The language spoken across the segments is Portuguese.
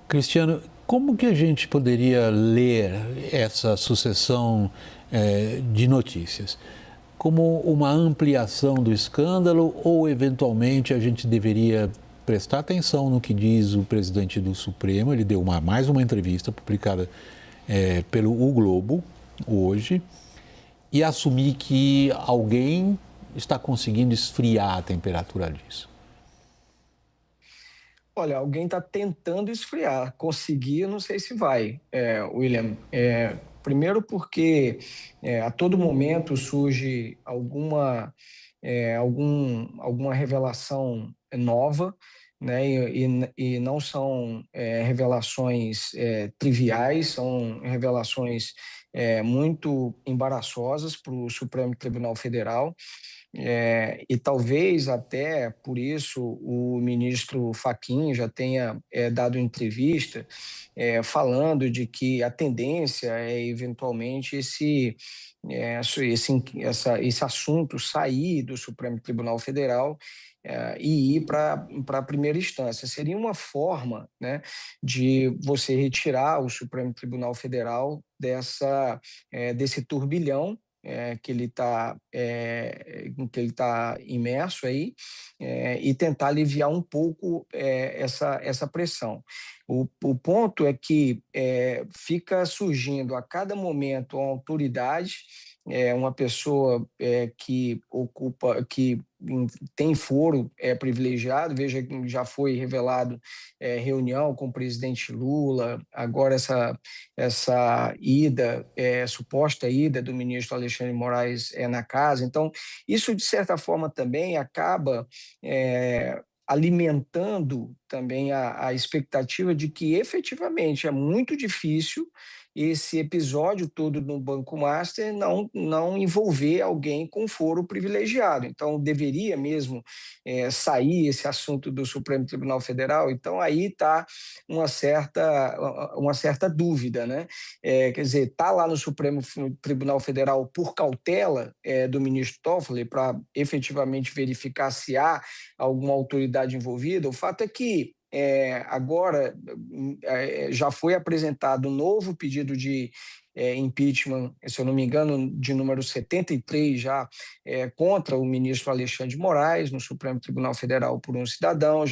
Cristiano, como que a gente poderia ler essa sucessão de notícias? Como uma ampliação do escândalo ou, eventualmente, a gente deveria prestar atenção no que diz o presidente do Supremo? Ele deu mais uma entrevista publicada pelo O Globo hoje e assumir que alguém está conseguindo esfriar a temperatura disso. Olha, alguém está tentando esfriar. Conseguir, eu não sei se vai, William. Primeiro porque a todo momento surge alguma revelação nova, né? E não são revelações triviais, são revelações muito embaraçosas para o Supremo Tribunal Federal. E talvez até por isso o ministro Fachin já tenha dado entrevista falando de que a tendência é eventualmente esse assunto sair do Supremo Tribunal Federal e ir para a primeira instância. Seria uma forma, né, de você retirar o Supremo Tribunal Federal desse turbilhão que ele está imerso aí, e tentar aliviar um pouco essa pressão. O ponto é que fica surgindo a cada momento uma autoridade, uma pessoa que tem foro privilegiado. Veja que já foi revelado reunião com o presidente Lula, agora essa suposta ida do ministro Alexandre de Moraes na casa. Então, isso, de certa forma, também acaba alimentando também a expectativa de que, efetivamente, é muito difícil esse episódio todo no Banco Master não envolver alguém com foro privilegiado. Então, deveria mesmo sair esse assunto do Supremo Tribunal Federal. Então, aí está uma certa dúvida, né? Quer dizer, está lá no Supremo Tribunal Federal por cautela do ministro Toffoli para efetivamente verificar se há alguma autoridade envolvida. O fato é que agora já foi apresentado um novo pedido de impeachment, se eu não me engano, de número 73 já, contra o ministro Alexandre de Moraes, no Supremo Tribunal Federal, por um cidadão.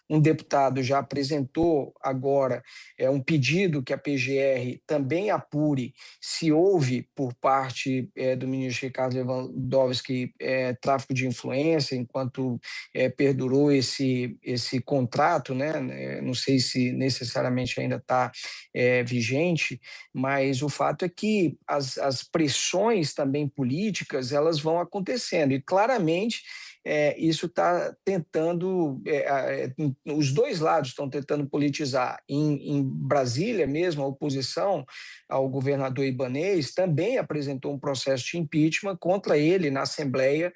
Um deputado já apresentou agora um pedido que a PGR também apure se houve, por parte do ministro Ricardo Lewandowski, tráfico de influência, enquanto perdurou esse contrato, né? Não sei se necessariamente ainda está vigente, mas o fato é que as pressões também políticas, elas vão acontecendo, e claramente isso está tentando, os dois lados estão tentando politizar. Em Brasília mesmo, a oposição ao governador Ibanez também apresentou um processo de impeachment contra ele na Assembleia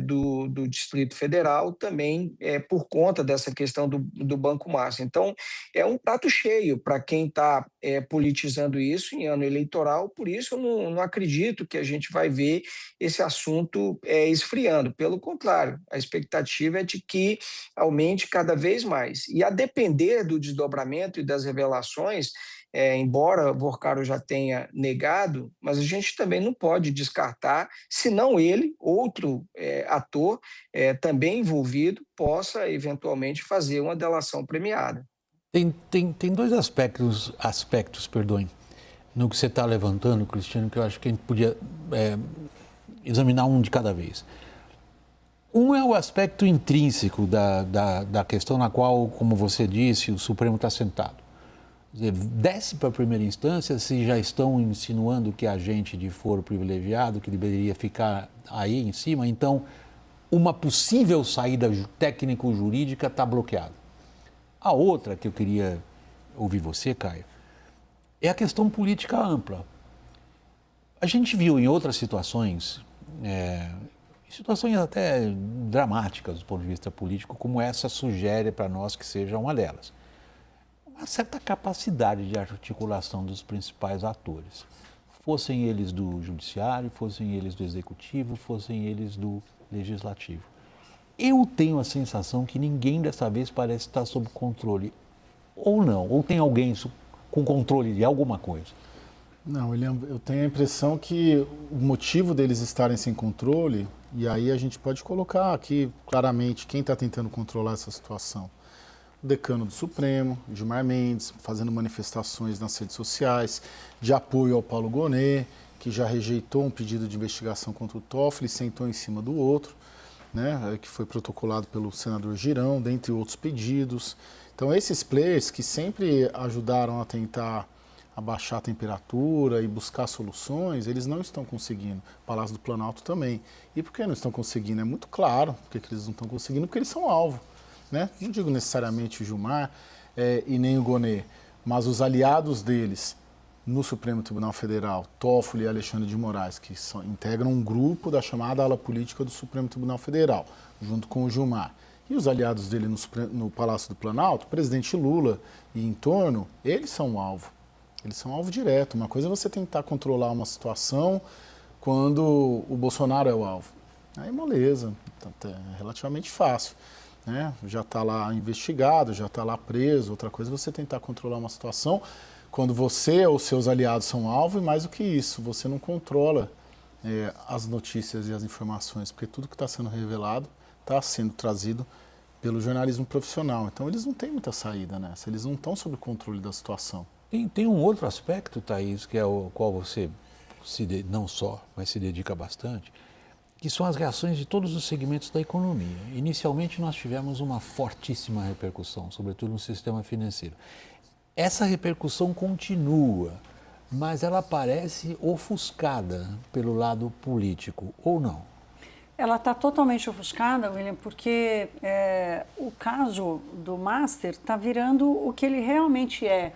do Distrito Federal, também por conta dessa questão do Banco Master. Então, é um prato cheio para quem está politizando isso em ano eleitoral. Por isso, eu não acredito que a gente vai ver esse assunto esfriando. Pelo contrário, a expectativa é de que aumente cada vez mais. E a depender do desdobramento e das revelações, embora Vorcaro já tenha negado, mas a gente também não pode descartar, se não ele, outro ator também envolvido, possa eventualmente fazer uma delação premiada. Tem dois aspectos, perdoem, no que você está levantando, Cristiano, que eu acho que a gente podia examinar um de cada vez. Um é o aspecto intrínseco da questão na qual, como você disse, o Supremo está sentado. Quer dizer, desce para a primeira instância, se já estão insinuando que há gente de foro privilegiado, que deveria ficar aí em cima, então uma possível saída técnico-jurídica está bloqueada. A outra que eu queria ouvir você, Caio, é a questão política ampla. A gente viu em outras situações, situações até dramáticas do ponto de vista político, como essa sugere para nós que seja uma delas. Uma certa capacidade de articulação dos principais atores, fossem eles do judiciário, fossem eles do executivo, fossem eles do legislativo. Eu tenho a sensação que ninguém dessa vez parece estar sob controle. ou não? Ou tem alguém com controle de alguma coisa? Não, eu tenho a impressão que o motivo deles estarem sem controle, e aí a gente pode colocar aqui claramente quem está tentando controlar essa situação. O decano do Supremo, Gilmar Mendes, fazendo manifestações nas redes sociais de apoio ao Paulo Gonet, que já rejeitou um pedido de investigação contra o Toffoli e sentou em cima do outro, né, que foi protocolado pelo senador Girão, dentre outros pedidos. Então, esses players que sempre ajudaram a tentar abaixar a temperatura e buscar soluções, eles não estão conseguindo. O Palácio do Planalto também. E por que não estão conseguindo? É muito claro porque que eles não estão conseguindo, porque eles são alvo. Né? Não digo necessariamente o Gilmar e nem o Gonet, mas os aliados deles no Supremo Tribunal Federal, Toffoli e Alexandre de Moraes, que integram um grupo da chamada ala política do Supremo Tribunal Federal, junto com o Gilmar. E os aliados dele no Palácio do Planalto, o presidente Lula e em torno, eles são o alvo. Eles são alvo direto. Uma coisa é você tentar controlar uma situação quando o Bolsonaro é o alvo. Aí moleza, é relativamente fácil. Né? Já está lá investigado, já está lá preso. Outra coisa é você tentar controlar uma situação quando você ou seus aliados são alvo, e mais do que isso, você não controla as notícias e as informações, porque tudo que está sendo revelado está sendo trazido pelo jornalismo profissional. Então eles não têm muita saída nessa, eles não estão sob o controle da situação. Tem um outro aspecto, Thaís, que é o qual você não só, mas se dedica bastante, que são as reações de todos os segmentos da economia. Inicialmente nós tivemos uma fortíssima repercussão, sobretudo no sistema financeiro. Essa repercussão continua, mas ela parece ofuscada pelo lado político, ou não? Ela está totalmente ofuscada, William, porque o caso do Master está virando o que ele realmente é.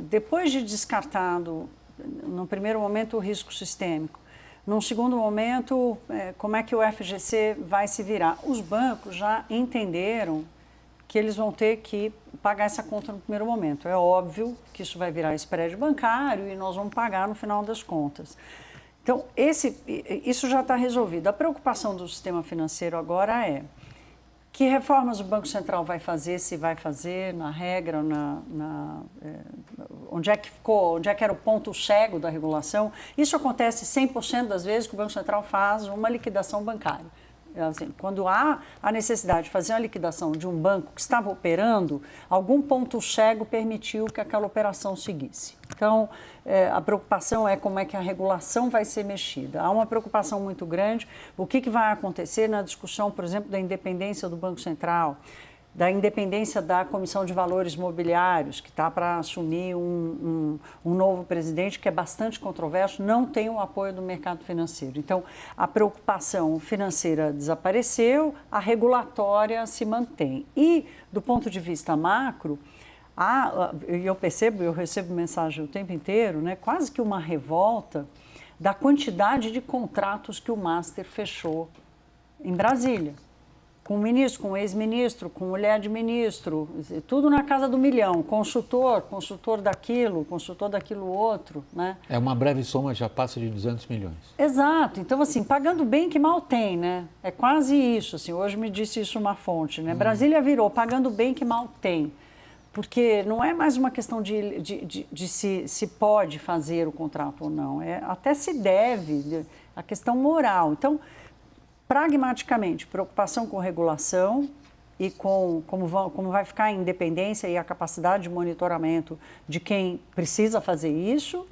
Depois de descartado, no primeiro momento, o risco sistêmico, num segundo momento, como é que o FGC vai se virar? Os bancos já entenderam que eles vão ter que pagar essa conta no primeiro momento. É óbvio que isso vai virar spread bancário e nós vamos pagar no final das contas. Então, isso já está resolvido. A preocupação do sistema financeiro agora é que reformas o Banco Central vai fazer, se vai fazer, na regra, onde é que ficou, onde é que era o ponto cego da regulação. Isso acontece 100% das vezes que o Banco Central faz uma liquidação bancária. Assim, quando há a necessidade de fazer uma liquidação de um banco que estava operando, algum ponto cego permitiu que aquela operação seguisse. Então, a preocupação é como é que a regulação vai ser mexida. Há uma preocupação muito grande, o que vai acontecer na discussão, por exemplo, da independência do Banco Central, da independência da Comissão de Valores Mobiliários, que está para assumir um novo presidente, que é bastante controverso, não tem o apoio do mercado financeiro. Então, a preocupação financeira desapareceu, a regulatória se mantém. E, do ponto de vista macro, eu recebo mensagem o tempo inteiro, né, quase que uma revolta da quantidade de contratos que o Master fechou em Brasília. Com o ministro, com o ex-ministro, com mulher de ministro, tudo na casa do milhão. Consultor daquilo outro, né? É uma breve soma, já passa de 200 milhões. Exato. Então, assim, pagando bem que mal tem, né? É quase isso, assim. Hoje me disse isso uma fonte, né? Brasília virou pagando bem que mal tem. Porque não é mais uma questão de se pode fazer o contrato ou não. Até se deve, a questão moral. Então, pragmaticamente, preocupação com regulação e com como vai ficar a independência e a capacidade de monitoramento de quem precisa fazer isso,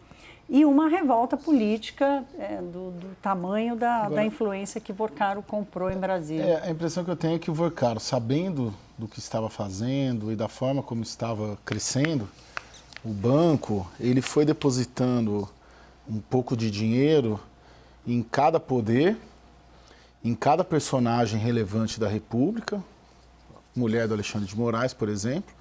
e uma revolta política do tamanho da influência que Vorcaro comprou em Brasília. A impressão que eu tenho é que o Vorcaro, sabendo do que estava fazendo e da forma como estava crescendo o banco, ele foi depositando um pouco de dinheiro em cada poder, em cada personagem relevante da República, mulher do Alexandre de Moraes, por exemplo.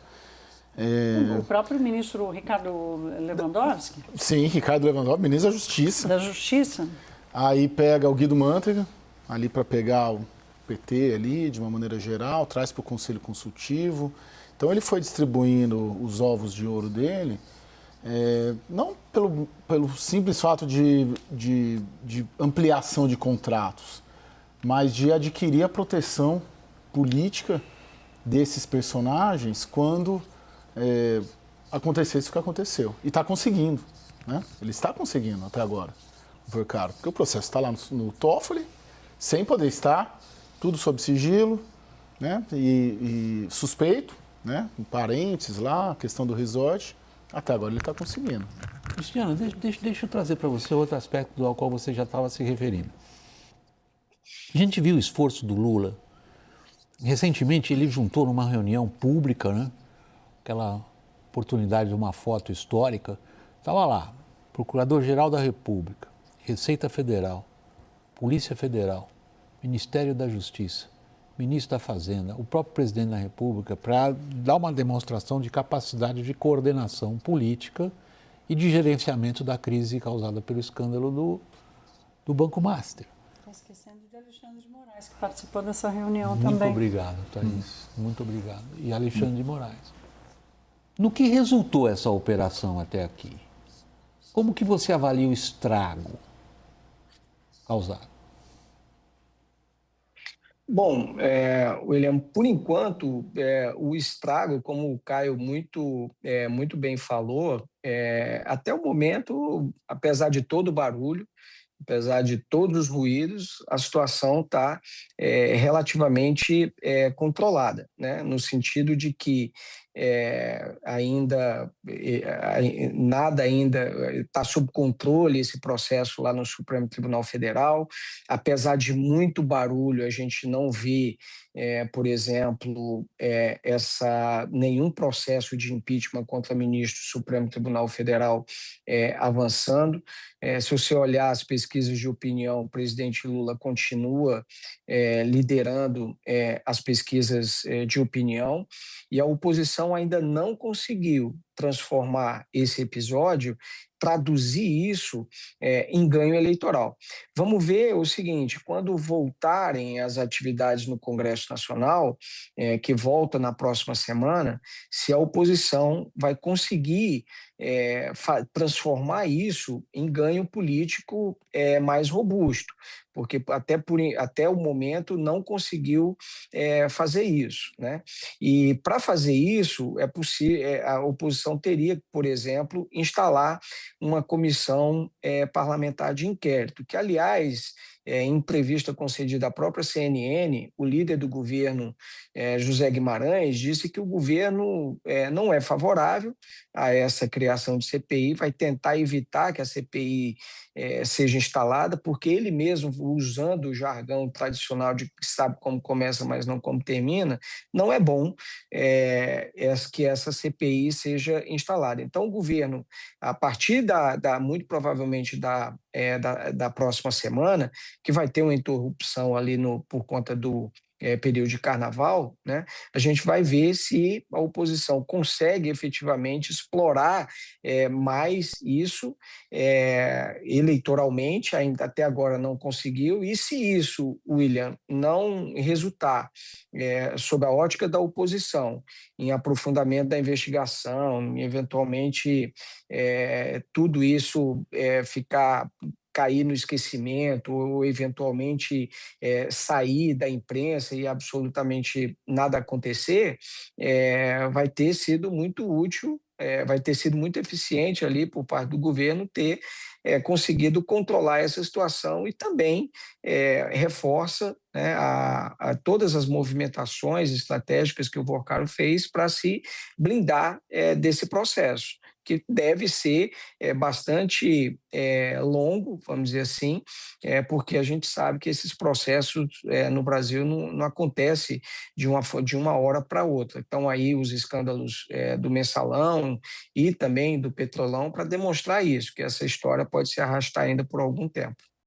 O próprio ministro Ricardo Lewandowski. Sim, Ricardo Lewandowski, ministro da Justiça. Da Justiça. Aí pega o Guido Mantega, ali para pegar o PT ali, de uma maneira geral, traz para o Conselho Consultivo. Então ele foi distribuindo os ovos de ouro dele, não pelo simples fato de ampliação de contratos, mas de adquirir a proteção política desses personagens quando acontecesse o que aconteceu. E está conseguindo, né? Ele está conseguindo até agora, o Vercaro, porque o processo está lá no Toffoli, sem poder estar, tudo sob sigilo, né? E suspeito, né? Com parentes lá, a questão do resort, até agora ele está conseguindo. Cristiano, deixa eu trazer para você outro aspecto ao qual você já estava se referindo. A gente viu o esforço do Lula. Recentemente ele juntou numa reunião pública, né? Aquela oportunidade de uma foto histórica. Estava lá, Procurador-Geral da República, Receita Federal, Polícia Federal, Ministério da Justiça, Ministro da Fazenda, o próprio Presidente da República, para dar uma demonstração de capacidade de coordenação política e de gerenciamento da crise causada pelo escândalo do Banco Master. Estou esquecendo de Alexandre de Moraes, que participou dessa reunião Muito também. obrigado, Thaís. Muito obrigado. E Alexandre de Moraes. No que resultou essa operação até aqui? Como que você avalia o estrago causado? Bom, William, por enquanto, o estrago, como o Caio muito bem falou, até o momento, apesar de todo o barulho, apesar de todos os ruídos, a situação está relativamente controlada, né? No sentido de que nada ainda está sob controle esse processo lá no Supremo Tribunal Federal. Apesar de muito barulho, a gente não vê, por exemplo, nenhum processo de impeachment contra ministro do Supremo Tribunal Federal avançando. Se você olhar as pesquisas de opinião, o presidente Lula continua liderando as pesquisas de opinião, e a oposição ainda não conseguiu transformar esse episódio, traduzir isso em ganho eleitoral. Vamos ver o seguinte: quando voltarem as atividades no Congresso Nacional, que volta na próxima semana, se a oposição vai conseguir transformar isso em ganho político mais robusto, porque até o momento não conseguiu fazer isso, né? E para fazer isso, a oposição teria, por exemplo, instalar uma comissão parlamentar de inquérito, que, aliás, em entrevista concedida à própria CNN, o líder do governo, José Guimarães, disse que o governo não é favorável a essa criação de CPI, vai tentar evitar que a CPI seja instalada, porque ele mesmo, usando o jargão tradicional de que sabe como começa, mas não como termina, não é bom que essa CPI seja instalada. Então, o governo, a partir muito provavelmente da próxima semana, que vai ter uma interrupção ali por conta do período de carnaval, né? A gente vai ver se a oposição consegue efetivamente explorar mais isso eleitoralmente, ainda até agora não conseguiu, e se isso, William, não resultar sob a ótica da oposição, em aprofundamento da investigação, eventualmente tudo isso cair no esquecimento ou eventualmente sair da imprensa e absolutamente nada acontecer, vai ter sido muito útil, vai ter sido muito eficiente ali por parte do governo ter conseguido controlar essa situação, e também reforça, né, todas as movimentações estratégicas que o Vercaro fez para se blindar desse processo, que deve ser bastante longo, vamos dizer assim, porque a gente sabe que esses processos no Brasil não acontecem de uma hora para outra. Então, aí os escândalos do Mensalão e também do Petrolão para demonstrar isso, que essa história pode se arrastar ainda por algum tempo.